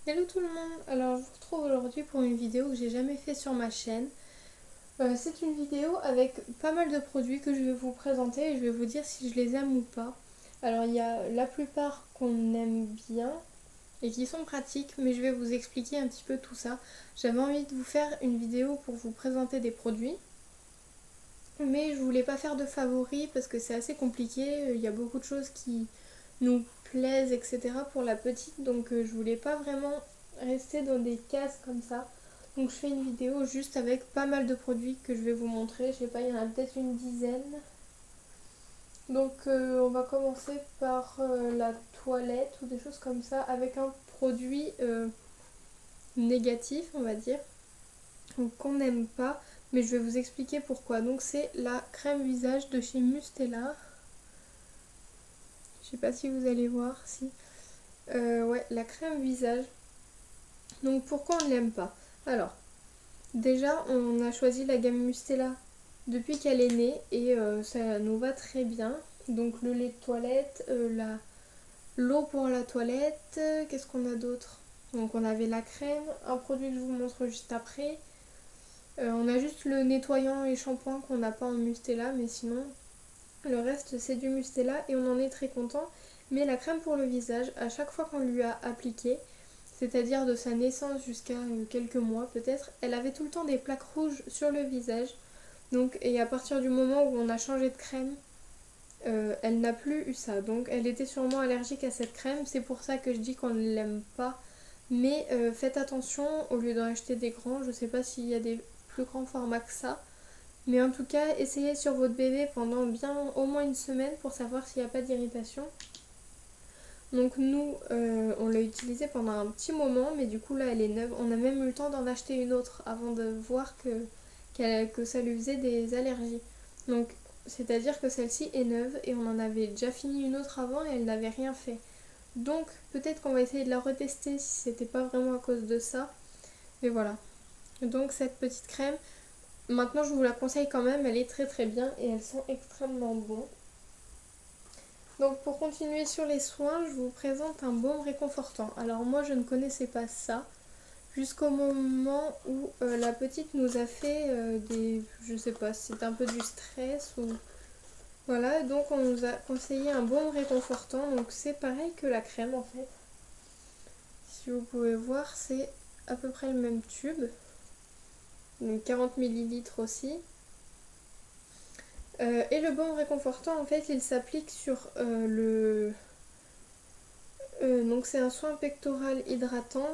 Hello tout le monde, alors je vous retrouve aujourd'hui pour une vidéo que j'ai jamais fait sur ma chaîne. C'est une vidéo avec pas mal de produits que je vais vous présenter et je vais vous dire si je les aime ou pas. Alors il y a la plupart qu'on aime bien et qui sont pratiques, mais je vais vous expliquer un petit peu tout ça. J'avais envie de vous faire une vidéo pour vous présenter des produits, mais je voulais pas faire de favoris parce que c'est assez compliqué, il y a beaucoup de choses qui nous plaisent, etc. pour la petite, donc je voulais pas vraiment rester dans des cases comme ça. Donc je fais une vidéo juste avec pas mal de produits que je vais vous montrer, je sais pas, il y en a peut-être une dizaine. Donc on va commencer par la toilette ou des choses comme ça avec un produit négatif, on va dire, donc qu'on n'aime pas, mais je vais vous expliquer pourquoi. Donc c'est la crème visage de chez Mustela. Je sais pas si vous allez voir, si. Ouais, la crème visage. Donc pourquoi on ne l'aime pas? Alors, déjà, on a choisi la gamme Mustela depuis qu'elle est née et ça nous va très bien. Donc le lait de toilette, l'eau pour la toilette, qu'est-ce qu'on a d'autre? Donc on avait la crème, un produit que je vous montre juste après. On a juste le nettoyant et shampoing qu'on n'a pas en Mustela, mais sinon le reste c'est du Mustela et on en est très content. Mais la crème pour le visage, à chaque fois qu'on lui a appliqué, c'est-à-dire de sa naissance jusqu'à quelques mois peut-être, elle avait tout le temps des plaques rouges sur le visage. Donc, et à partir du moment où on a changé de crème, elle n'a plus eu ça. Donc elle était sûrement allergique à cette crème, c'est pour ça que je dis qu'on ne l'aime pas. Mais faites attention, au lieu d'en acheter des grands, je sais pas s'il y a des plus grands formats que ça. Mais en tout cas, essayez sur votre bébé pendant bien au moins une semaine pour savoir s'il n'y a pas d'irritation. Donc nous, on l'a utilisée pendant un petit moment, mais du coup là elle est neuve. On a même eu le temps d'en acheter une autre avant de voir que ça lui faisait des allergies. Donc c'est-à-dire que celle-ci est neuve et on en avait déjà fini une autre avant et elle n'avait rien fait. Donc peut-être qu'on va essayer de la retester si c'était pas vraiment à cause de ça. Mais voilà. Donc cette petite crème, maintenant je vous la conseille quand même, elle est très très bien et elles sont extrêmement bonnes. Donc pour continuer sur les soins, je vous présente un baume réconfortant. Alors moi je ne connaissais pas ça jusqu'au moment où la petite nous a fait des... Je sais pas, c'était un peu du stress ou... Voilà, donc on nous a conseillé un baume réconfortant. Donc c'est pareil que la crème en fait. Si vous pouvez voir, c'est à peu près le même tube. Donc 40 millilitres aussi. Et le baume réconfortant en fait il s'applique sur donc c'est un soin pectoral hydratant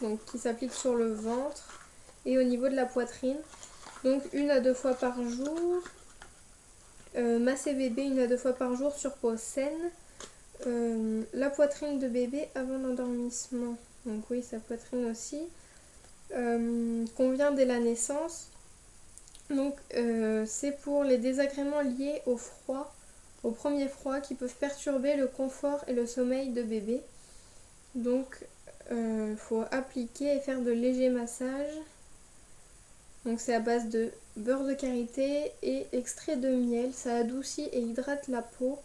donc, qui s'applique sur le ventre et au niveau de la poitrine. Donc 1 à 2 fois par jour. Masser bébé 1 à 2 fois par jour sur peau saine. La poitrine de bébé avant l'endormissement. Donc oui, sa poitrine aussi. Convient dès la naissance. Donc c'est pour les désagréments liés au froid, au premier froid qui peuvent perturber le confort et le sommeil de bébé. Donc faut appliquer et faire de légers massages. Donc c'est à base de beurre de karité et extrait de miel. Ça adoucit et hydrate la peau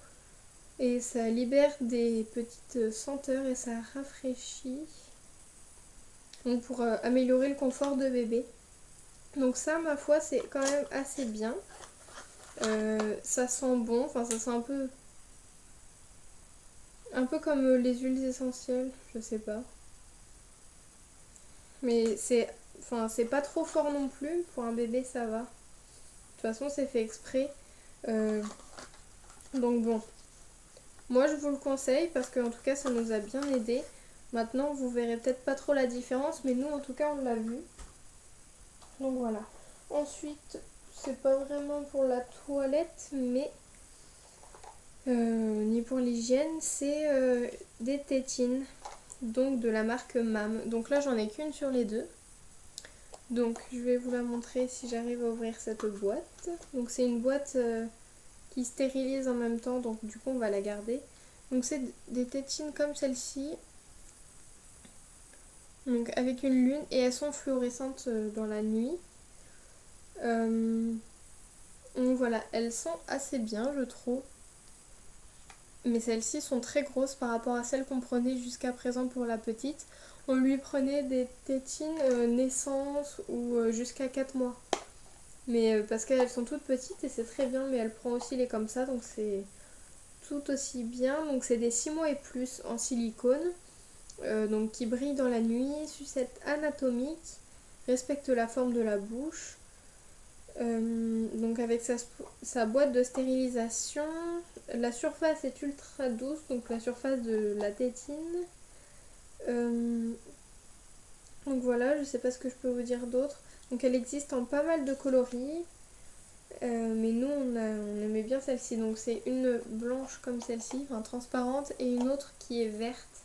et ça libère des petites senteurs et ça rafraîchit. Donc pour améliorer le confort de bébé. Donc ça, ma foi, c'est quand même assez bien. Ça sent bon, enfin ça sent un peu comme les huiles essentielles, je sais pas. Mais c'est pas trop fort non plus, pour un bébé ça va. De toute façon c'est fait exprès. Euh, donc bon, moi je vous le conseille parce qu'en tout cas ça nous a bien aidé. Maintenant vous verrez peut-être pas trop la différence, mais nous en tout cas on l'a vu. Donc voilà. Ensuite, c'est pas vraiment pour la toilette, mais ni pour l'hygiène, c'est des tétines, donc de la marque MAM. Donc là j'en ai qu'une sur les deux. Donc je vais vous la montrer si j'arrive à ouvrir cette boîte. Donc c'est une boîte qui stérilise en même temps, donc du coup on va la garder. Donc c'est des tétines comme celle-ci, donc avec une lune, et elles sont fluorescentes dans la nuit. Donc voilà, elles sont assez bien je trouve. mais celles-ci sont très grosses par rapport à celles qu'on prenait jusqu'à présent pour la petite. On lui prenait des tétines naissance ou jusqu'à 4 mois. Mais parce qu'elles sont toutes petites et c'est très bien, mais elle prend aussi les comme ça, donc c'est tout aussi bien. Donc c'est des 6 mois et plus en silicone, donc qui brillent dans la nuit, sucette anatomique, respecte la forme de la bouche. Donc avec sa boîte de stérilisation, la surface est ultra douce, donc la surface de la tétine. Donc voilà, je sais pas ce que je peux vous dire d'autre. Donc elle existe en pas mal de coloris, mais nous on aimait bien celle-ci. Donc c'est une blanche comme celle-ci, enfin transparente, et une autre qui est verte,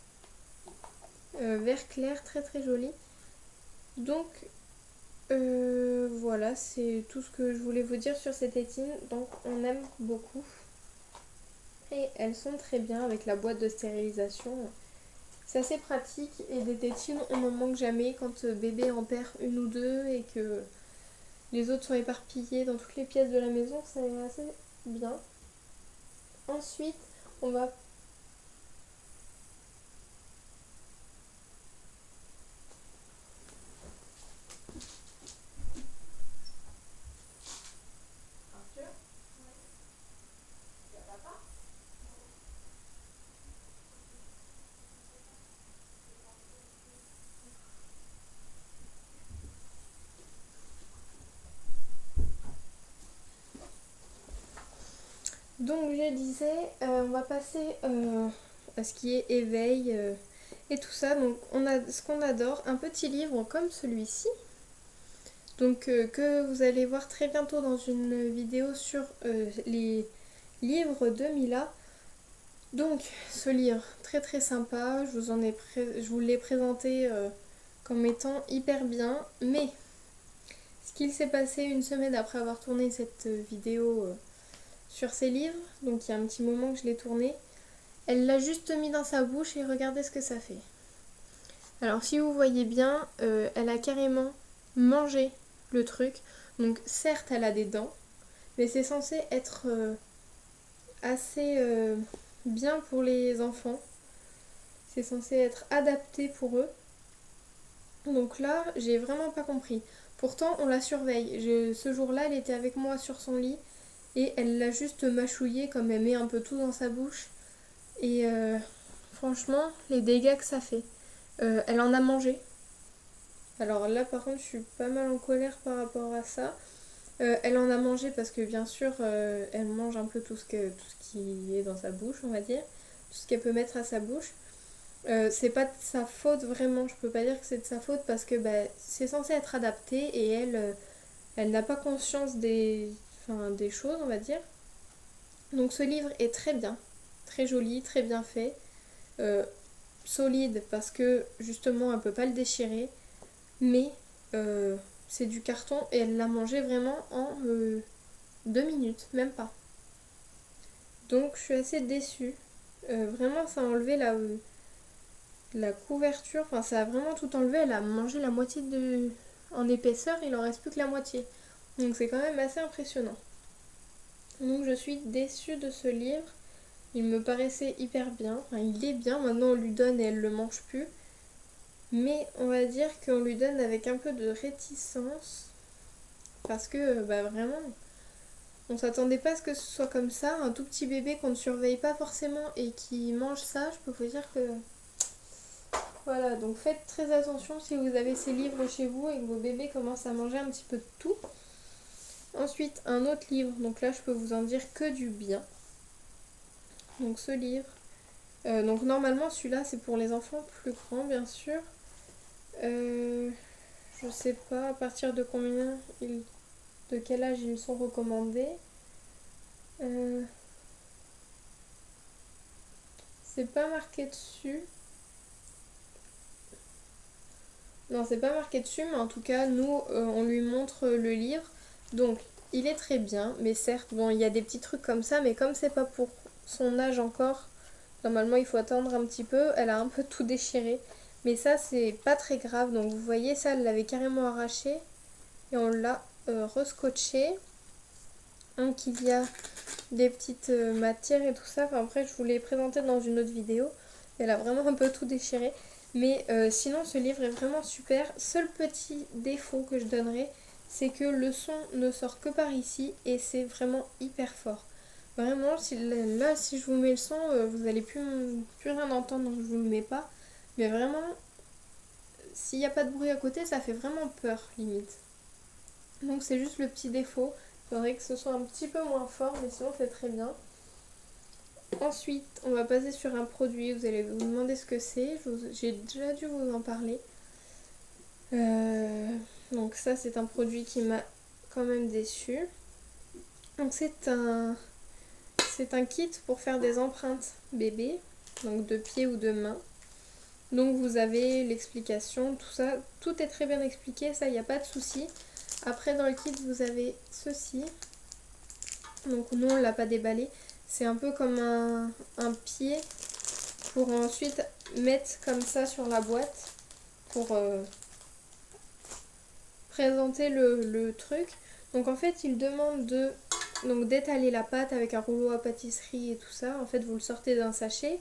vert clair, très très jolie. Donc voilà, c'est tout ce que je voulais vous dire sur ces tétines. Donc on aime beaucoup et elles sont très bien avec la boîte de stérilisation. C'est assez pratique et des tétines on n'en manque jamais quand bébé en perd une ou deux et que les autres sont éparpillés dans toutes les pièces de la maison, c'est assez bien. Ensuite, on va... Donc je disais, on va passer à ce qui est éveil et tout ça. Donc on a ce qu'on adore, un petit livre comme celui-ci. Donc que vous allez voir très bientôt dans une vidéo sur les livres de Mila. Donc ce livre très très sympa, je vous l'ai présenté comme étant hyper bien, mais ce qu'il s'est passé une semaine après avoir tourné cette vidéo sur ses livres, donc il y a un petit moment que je l'ai tourné, elle l'a juste mis dans sa bouche et regardez ce que ça fait. Alors si vous voyez bien, elle a carrément mangé le truc. Donc certes elle a des dents, mais c'est censé être assez bien pour les enfants. C'est censé être adapté pour eux. Donc là, j'ai vraiment pas compris. Pourtant, on la surveille. Ce jour-là, elle était avec moi sur son lit et elle l'a juste mâchouillé comme elle met un peu tout dans sa bouche. Et franchement, les dégâts que ça fait. Elle en a mangé. Alors là, par contre, je suis pas mal en colère par rapport à ça. Elle en a mangé parce que bien sûr, elle mange un peu tout ce qui est dans sa bouche, on va dire. Tout ce qu'elle peut mettre à sa bouche. C'est pas de sa faute vraiment, je peux pas dire que c'est de sa faute parce que c'est censé être adapté et elle n'a pas conscience des choses, on va dire. Donc ce livre est très bien, très joli, très bien fait, solide parce que justement elle peut pas le déchirer, mais c'est du carton et elle l'a mangé vraiment en 2 minutes, même pas. Donc je suis assez déçue. Vraiment ça a enlevé la couverture, enfin ça a vraiment tout enlevé, elle a mangé la moitié en épaisseur, il en reste plus que la moitié. Donc c'est quand même assez impressionnant. Donc je suis déçue de ce livre. Il me paraissait hyper bien, enfin il est bien, maintenant on lui donne et elle le mange plus. Mais on va dire qu'on lui donne avec un peu de réticence. Parce que vraiment, on s'attendait pas à ce que ce soit comme ça. Un tout petit bébé qu'on ne surveille pas forcément et qui mange ça, je peux vous dire que... Voilà, donc faites très attention si vous avez ces livres chez vous et que vos bébés commencent à manger un petit peu de tout. Ensuite, un autre livre, donc là je peux vous en dire que du bien. Donc ce livre, donc normalement celui-là c'est pour les enfants plus grands bien sûr. Je sais pas à partir de de quel âge ils sont recommandés. C'est pas marqué dessus. Non, c'est pas marqué dessus, mais en tout cas, nous, on lui montre le livre. Donc, il est très bien, mais certes, bon, il y a des petits trucs comme ça, mais comme c'est pas pour son âge encore, normalement, il faut attendre un petit peu. Elle a un peu tout déchiré. Mais ça, c'est pas très grave. Donc, vous voyez, ça, elle l'avait carrément arraché. Et on l'a rescotché. Donc, il y a des petites matières et tout ça. Enfin, après, je vous l'ai présenté dans une autre vidéo. Elle a vraiment un peu tout déchiré. Mais sinon, ce livre est vraiment super. Seul petit défaut que je donnerais, c'est que le son ne sort que par ici et c'est vraiment hyper fort. Vraiment, là, si je vous mets le son, vous n'allez plus rien entendre, donc je vous le mets pas. Mais vraiment, s'il n'y a pas de bruit à côté, ça fait vraiment peur, limite. Donc c'est juste le petit défaut. Il faudrait que ce soit un petit peu moins fort, mais sinon c'est très bien. Ensuite, on va passer sur un produit. Vous allez vous demander ce que c'est. J'ai déjà dû vous en parler. Donc ça, c'est un produit qui m'a quand même déçue. Donc c'est un kit pour faire des empreintes bébé, donc de pied ou de main. Donc vous avez l'explication, tout ça, tout est très bien expliqué, ça il n'y a pas de souci. Après dans le kit vous avez ceci, donc nous on l'a pas déballé, c'est un peu comme un pied pour ensuite mettre comme ça sur la boîte pour présenter le truc. Donc en fait il demande d'étaler la pâte avec un rouleau à pâtisserie et tout ça. En fait vous le sortez d'un sachet.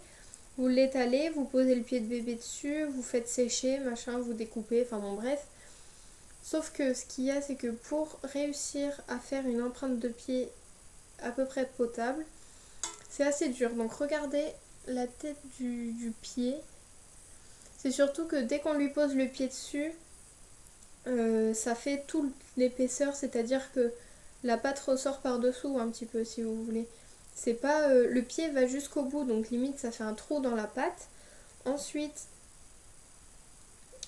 Vous l'étalez, vous posez le pied de bébé dessus, vous faites sécher, machin, vous découpez, enfin bon bref. Sauf que ce qu'il y a, c'est que pour réussir à faire une empreinte de pied à peu près potable, c'est assez dur. Donc regardez la tête du pied. C'est surtout que dès qu'on lui pose le pied dessus, ça fait toute l'épaisseur, c'est-à-dire que la pâte ressort par-dessous un petit peu si vous voulez. C'est pas le pied va jusqu'au bout, donc limite ça fait un trou dans la pâte. Ensuite,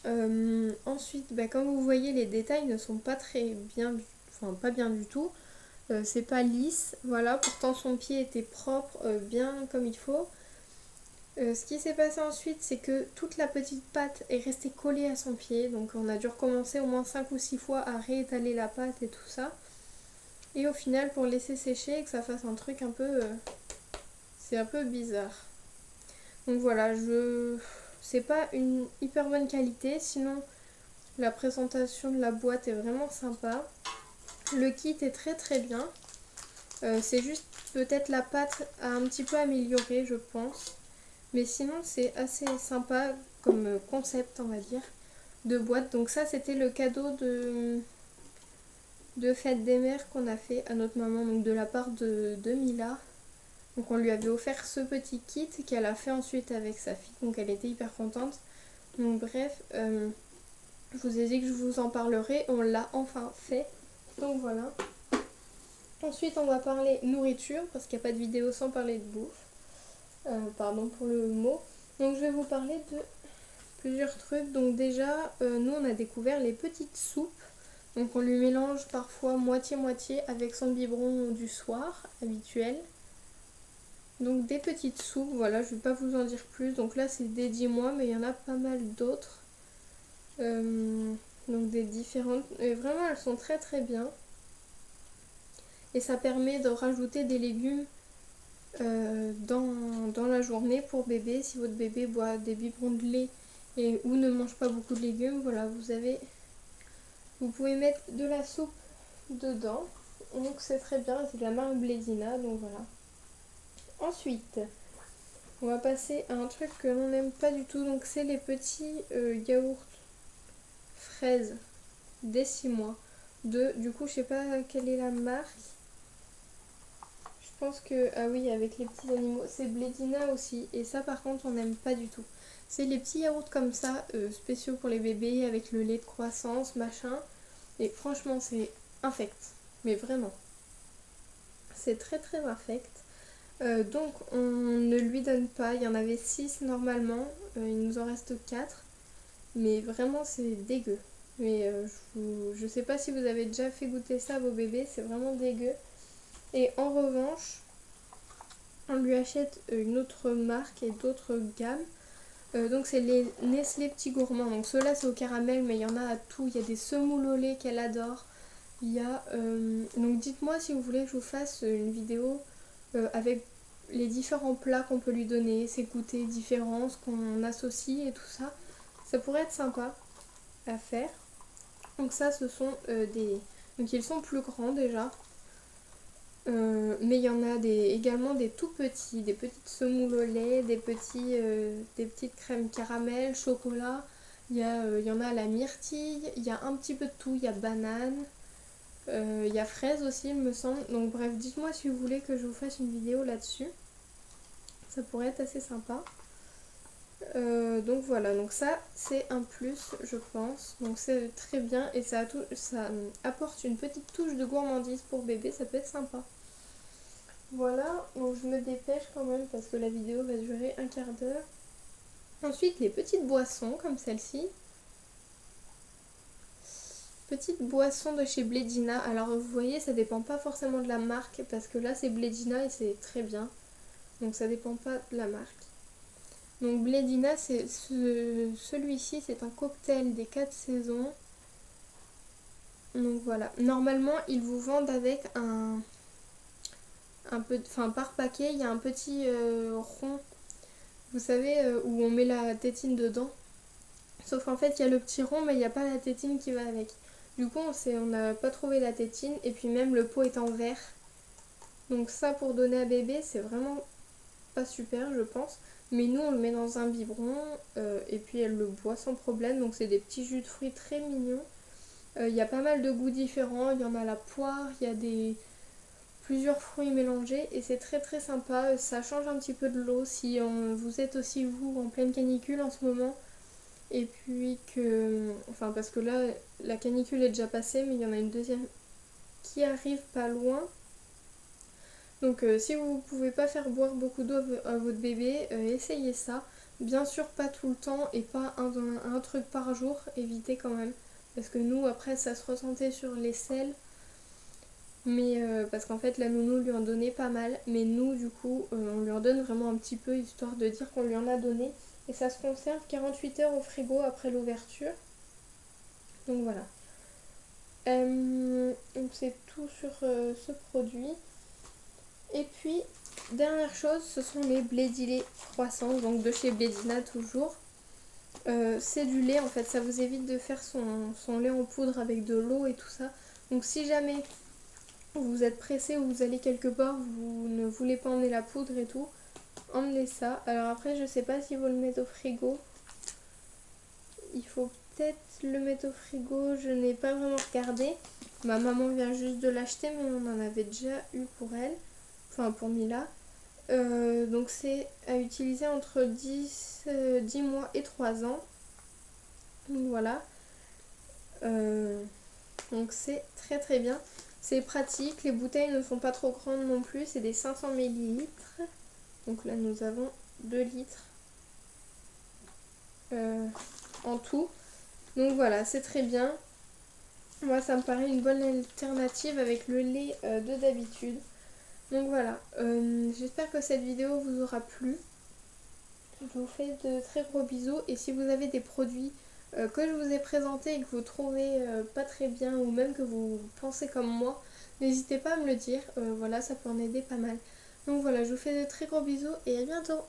comme vous voyez, les détails ne sont pas très bien, enfin pas bien du tout. C'est pas lisse, voilà. Pourtant son pied était propre, bien comme il faut. Ce qui s'est passé ensuite, c'est que toute la petite pâte est restée collée à son pied. Donc on a dû recommencer au moins 5 ou 6 fois à réétaler la pâte et tout ça. Et au final, pour laisser sécher et que ça fasse un truc un peu... c'est un peu bizarre. Donc voilà, c'est pas une hyper bonne qualité. Sinon, la présentation de la boîte est vraiment sympa. Le kit est très très bien. C'est juste peut-être la pâte à un petit peu améliorer, je pense. Mais sinon, c'est assez sympa comme concept, on va dire, de boîte. Donc ça, c'était le cadeau de fête des mères qu'on a fait à notre maman, donc de la part de Mila. Donc on lui avait offert ce petit kit qu'elle a fait ensuite avec sa fille, donc elle était hyper contente. Donc bref, je vous ai dit que je vous en parlerai, on l'a enfin fait. Donc voilà. Ensuite on va parler nourriture, parce qu'il n'y a pas de vidéo sans parler de bouffe. Pardon pour le mot. Donc je vais vous parler de plusieurs trucs. Donc déjà, nous on a découvert les petites soupes. Donc on lui mélange parfois moitié-moitié avec son biberon du soir habituel. Donc des petites soupes, voilà, je ne vais pas vous en dire plus. Donc là c'est des 10 mois, mais il y en a pas mal d'autres. Donc des différentes. Et vraiment elles sont très très bien. Et ça permet de rajouter des légumes dans la journée pour bébé. Si votre bébé boit des biberons de lait ou ne mange pas beaucoup de légumes, voilà, vous pouvez mettre de la soupe dedans. Donc c'est très bien, c'est de la marque Blédina, donc voilà. Ensuite, on va passer à un truc que l'on n'aime pas du tout, donc c'est les petits yaourts fraises des 6 mois. Du coup, je sais pas quelle est la marque. Je pense que, ah oui, avec les petits animaux, c'est Blédina aussi. Et ça, par contre, on n'aime pas du tout. C'est les petits yaourts comme ça, spéciaux pour les bébés, avec le lait de croissance, machin. Et franchement, c'est infect. Mais vraiment. C'est très très infect. Donc on ne lui donne pas, il y en avait 6 normalement, il nous en reste 4, mais vraiment c'est dégueu. Mais je sais pas si vous avez déjà fait goûter ça à vos bébés, c'est vraiment dégueu. Et en revanche, on lui achète une autre marque et d'autres gammes. Donc c'est les Nestlé Petits Gourmands, donc ceux-là c'est au caramel, mais il y en a à tout, il y a des semoules au lait qu'elle adore. Il y a, donc dites-moi si vous voulez que je vous fasse une vidéo avec les différents plats qu'on peut lui donner, ses goûters différents, ce qu'on associe et tout ça. Ça pourrait être sympa à faire. Donc ça, ce sont des... Donc ils sont plus grands déjà. Mais il y en a également des tout petits, des petites semoules au lait, des petites crèmes caramel, chocolat. Il y en a à la myrtille, il y a un petit peu de tout, il y a banane, il y a fraise aussi il me semble. Donc bref, dites-moi si vous voulez que je vous fasse une vidéo là-dessus. Ça pourrait être assez sympa. Donc voilà, donc ça c'est un plus je pense. Donc c'est très bien et ça apporte une petite touche de gourmandise pour bébé, ça peut être sympa. Voilà, donc je me dépêche quand même parce que la vidéo va durer un quart d'heure. Ensuite, les petites boissons comme celle-ci. Petite boisson de chez Blédina. Alors vous voyez, ça dépend pas forcément de la marque parce que là c'est Blédina et c'est très bien. Donc ça dépend pas de la marque. Donc Blédina, celui-ci, c'est un cocktail des 4 saisons. Donc voilà. Normalement, ils vous vendent avec par paquet, il y a un petit rond, vous savez, où on met la tétine dedans. Sauf qu'en fait, il y a le petit rond, mais il n'y a pas la tétine qui va avec. Du coup, on n'a pas trouvé la tétine, et puis même le pot est en verre. Donc ça, pour donner à bébé, c'est vraiment pas super, je pense. Mais nous, on le met dans un biberon, et puis elle le boit sans problème. Donc c'est des petits jus de fruits très mignons. Il y a pas mal de goûts différents. Il y en a la poire, il y a plusieurs fruits mélangés et c'est très très sympa. Ça change un petit peu de l'eau si vous êtes aussi vous en pleine canicule en ce moment. Et puis parce que là la canicule est déjà passée mais il y en a une deuxième qui arrive pas loin. Donc si vous ne pouvez pas faire boire beaucoup d'eau à votre bébé, essayez ça. Bien sûr pas tout le temps et pas un truc par jour, évitez quand même. Parce que nous après ça se ressentait sur les selles. Mais parce qu'en fait la nounou lui en donnait pas mal. Mais nous du coup on lui en donne vraiment un petit peu histoire de dire qu'on lui en a donné. Et ça se conserve 48 heures au frigo après l'ouverture. Donc voilà. Donc c'est tout sur ce produit. Et puis dernière chose, ce sont les Blédilait croissants, donc de chez Blédina toujours. C'est du lait en fait, ça vous évite de faire son lait en poudre avec de l'eau et tout ça. Donc si jamais vous êtes pressé ou vous allez quelque part, vous ne voulez pas emmener la poudre et tout, emmenez ça. Alors après je sais pas si vous le mettez au frigo. Il faut peut-être le mettre au frigo, je n'ai pas vraiment regardé. Ma maman vient juste de l'acheter mais on en avait déjà eu pour elle. Enfin pour Mila. Donc c'est à utiliser entre 10 mois et 3 ans. Donc voilà. Donc c'est très très bien. C'est pratique, les bouteilles ne sont pas trop grandes non plus, c'est des 500 ml. Donc là nous avons 2 litres en tout. Donc voilà, c'est très bien. Moi ça me paraît une bonne alternative avec le lait de d'habitude. Donc voilà, j'espère que cette vidéo vous aura plu. Je vous fais de très gros bisous et si vous avez des produits que je vous ai présentés et que vous trouvez pas très bien ou même que vous pensez comme moi, n'hésitez pas à me le dire, voilà ça peut en aider pas mal. Donc voilà, je vous fais de très gros bisous et à bientôt.